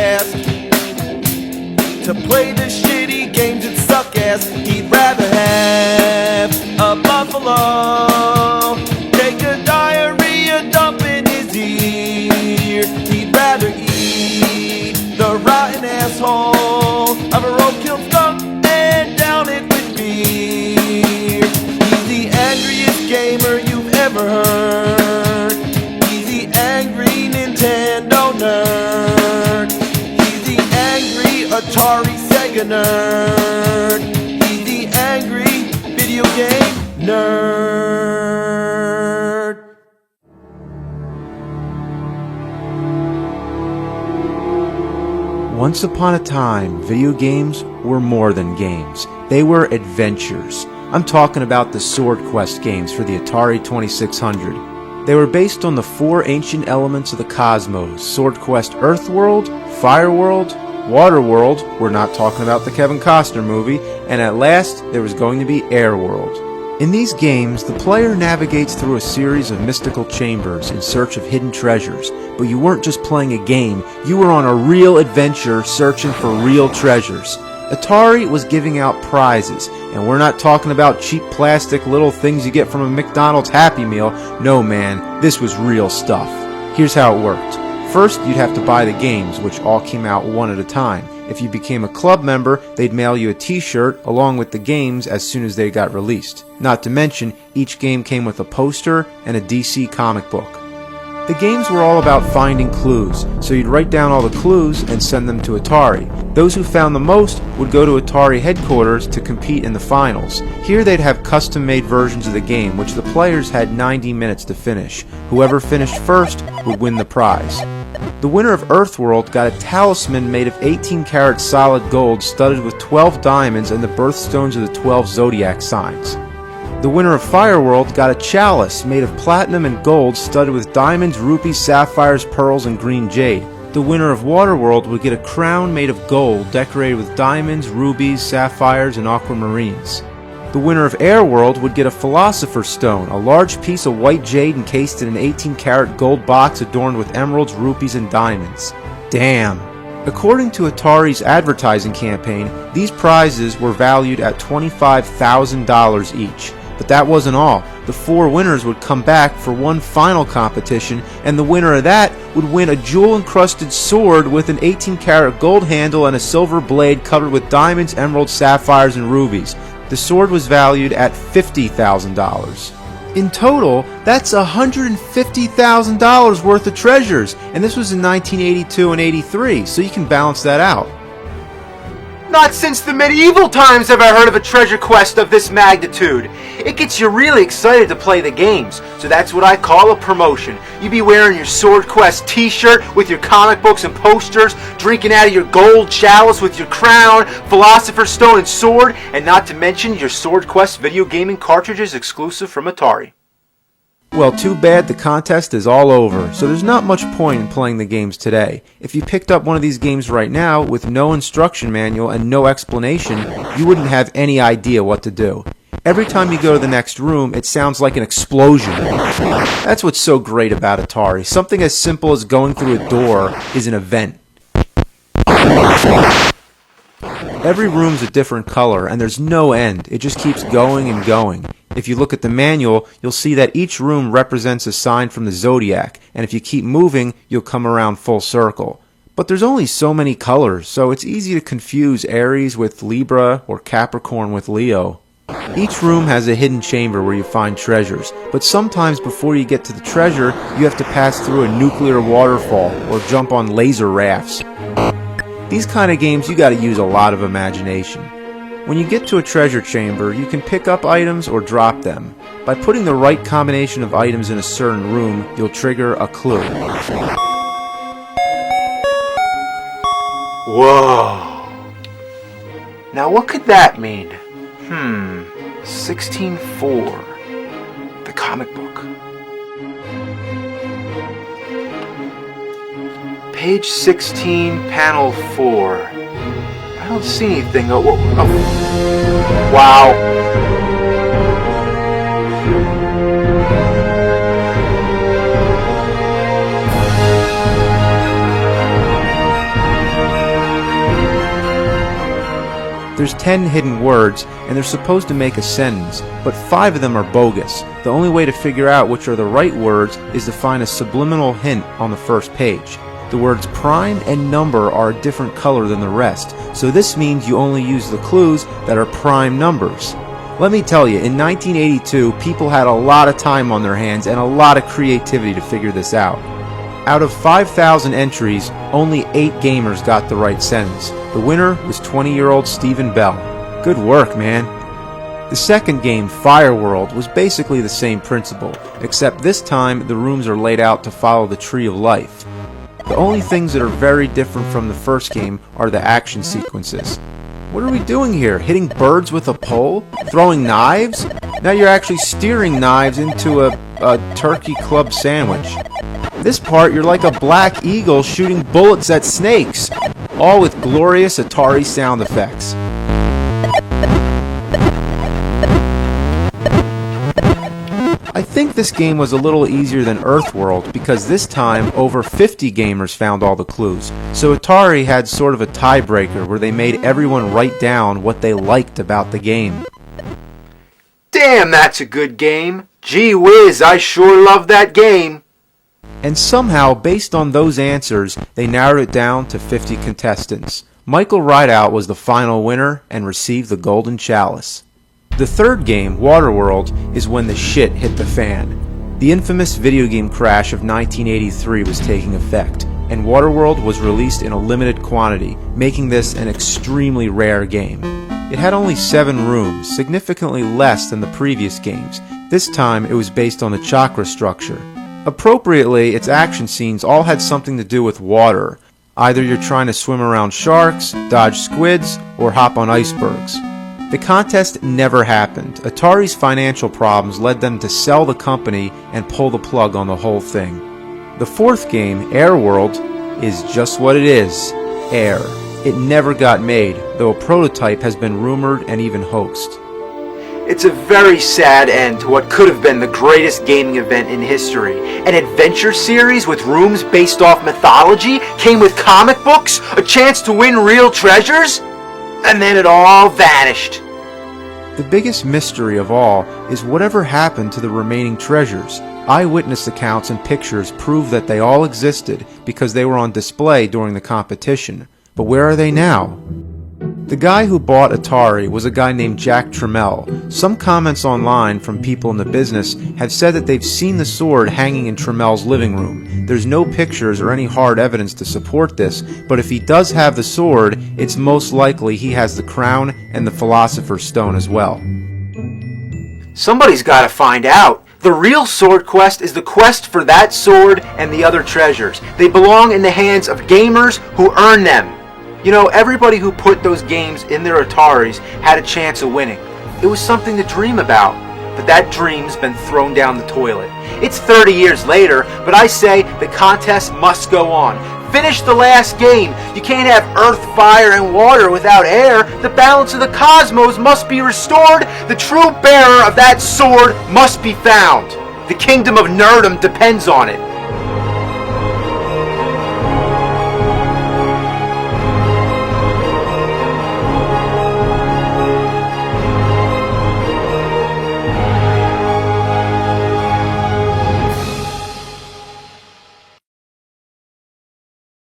asked to play the shitty games that suck ass. He'd rather have a buffalo take a diarrhea dump in his ear. He'd rather eat the rotten asshole of a roadkill skunk and down it with beer. He's the angriest gamer you've ever heard. He's the angry Nintendo nerd. He's the angry Atari Sega nerd. He's the angry video game nerd. Once upon a time, video games were more than games. They were adventures. I'm talking about the SwordQuest games for the Atari 2600. They were based on the four ancient elements of the cosmos: SwordQuest Earthworld, Fireworld, Waterworld, we're not talking about the Kevin Costner movie, and at last there was going to be Airworld. In these games, the player navigates through a series of mystical chambers in search of hidden treasures, but you weren't just playing a game, you were on a real adventure searching for real treasures. Atari was giving out prizes, and we're not talking about cheap plastic little things you get from a McDonald's Happy Meal. No man, this was real stuff. Here's how it worked. First, you'd have to buy the games, which all came out one at a time. If you became a club member, they'd mail you a t-shirt along with the games as soon as they got released. Not to mention, each game came with a poster and a DC comic book. The games were all about finding clues, so you'd write down all the clues and send them to Atari. Those who found the most would go to Atari headquarters to compete in the finals. Here they'd have custom-made versions of the game, which the players had 90 minutes to finish. Whoever finished first would win the prize. The winner of Earthworld got a talisman made of 18-karat solid gold studded with 12 diamonds and the birthstones of the 12 zodiac signs. The winner of Fireworld got a chalice made of platinum and gold studded with diamonds, rubies, sapphires, pearls, and green jade. The winner of Waterworld would get a crown made of gold decorated with diamonds, rubies, sapphires, and aquamarines. The winner of Airworld would get a Philosopher's Stone, a large piece of white jade encased in an 18-karat gold box adorned with emeralds, rupees, and diamonds. Damn. According to Atari's advertising campaign, these prizes were valued at $25,000 each. But that wasn't all. The four winners would come back for one final competition, and the winner of that would win a jewel-encrusted sword with an 18-karat gold handle and a silver blade covered with diamonds, emeralds, sapphires, and rubies. The sword was valued at $50,000. In total, that's $150,000 worth of treasures, and this was in 1982 and 83, so you can balance that out. Not since the medieval times have I heard of a treasure quest of this magnitude. It gets you really excited to play the games, so that's what I call a promotion. You be wearing your SwordQuest t-shirt with your comic books and posters, drinking out of your gold chalice with your crown, Philosopher's Stone and sword, and not to mention your SwordQuest video gaming cartridges exclusive from Atari. Well, too bad the contest is all over, so there's not much point in playing the games today. If you picked up one of these games right now with no instruction manual and no explanation, you wouldn't have any idea what to do. Every time you go to the next room, it sounds like an explosion. That's what's so great about Atari. Something as simple as going through a door is an event. Every room's a different color, and there's no end. It just keeps going and going. If you look at the manual, you'll see that each room represents a sign from the zodiac, and if you keep moving, you'll come around full circle. But there's only so many colors, so it's easy to confuse Aries with Libra or Capricorn with Leo. Each room has a hidden chamber where you find treasures, but sometimes before you get to the treasure, you have to pass through a nuclear waterfall or jump on laser rafts. These kind of games, you gotta use a lot of imagination. When you get to a treasure chamber, you can pick up items or drop them. By putting the right combination of items in a certain room, you'll trigger a clue. Whoa. Now what could that mean? 16:4. The comic book. Page 16, panel 4. I don't see anything. Oh. Wow. There's 10 hidden words, and they're supposed to make a sentence, but 5 of them are bogus. The only way to figure out which are the right words is to find a subliminal hint on the first page. The words prime and number are a different color than the rest, so this means you only use the clues that are prime numbers. Let me tell you, in 1982, people had a lot of time on their hands and a lot of creativity to figure this out. Out of 5,000 entries, only 8 gamers got the right sentence. The winner was 20-year-old Stephen Bell. Good work, man. The second game, Fireworld, was basically the same principle, except this time the rooms are laid out to follow the Tree of Life. The only things that are very different from the first game are the action sequences. What are we doing here? Hitting birds with a pole? Throwing knives? Now you're actually steering knives into a turkey club sandwich. This part, you're like a black eagle shooting bullets at snakes, all with glorious Atari sound effects. I think this game was a little easier than Earthworld because this time over 50 gamers found all the clues, so Atari had sort of a tiebreaker where they made everyone write down what they liked about the game. Damn, that's a good game. Gee whiz, I sure love that game. And somehow, based on those answers, they narrowed it down to 50 contestants. Michael Rideout was the final winner and received the Golden Chalice. The third game, Waterworld, is when the shit hit the fan. The infamous video game crash of 1983 was taking effect, and Waterworld was released in a limited quantity, making this an extremely rare game. It had only 7 rooms, significantly less than the previous games. This time, it was based on the chakra structure. Appropriately, its action scenes all had something to do with water. Either you're trying to swim around sharks, dodge squids, or hop on icebergs. The contest never happened. Atari's financial problems led them to sell the company and pull the plug on the whole thing. The fourth game, Airworld, is just what it is, air. It never got made, though a prototype has been rumored and even hoaxed. It's a very sad end to what could have been the greatest gaming event in history. An adventure series with rooms based off mythology came with comic books, a chance to win real treasures, and then it all vanished. The biggest mystery of all is whatever happened to the remaining treasures. Eyewitness accounts and pictures prove that they all existed because they were on display during the competition. But where are they now? The guy who bought Atari was a guy named Jack Trammell. Some comments online from people in the business have said that they've seen the sword hanging in Trammell's living room. There's no pictures or any hard evidence to support this, but if he does have the sword, it's most likely he has the crown and the Philosopher's Stone as well. Somebody's got to find out. The real SwordQuest is the quest for that sword and the other treasures. They belong in the hands of gamers who earn them. You know, everybody who put those games in their Ataris had a chance of winning. It was something to dream about, but that dream's been thrown down the toilet. It's 30 years later, but I say the contest must go on. Finish the last game. You can't have earth, fire, and water without air. The balance of the cosmos must be restored. The true bearer of that sword must be found. The kingdom of nerdom depends on it.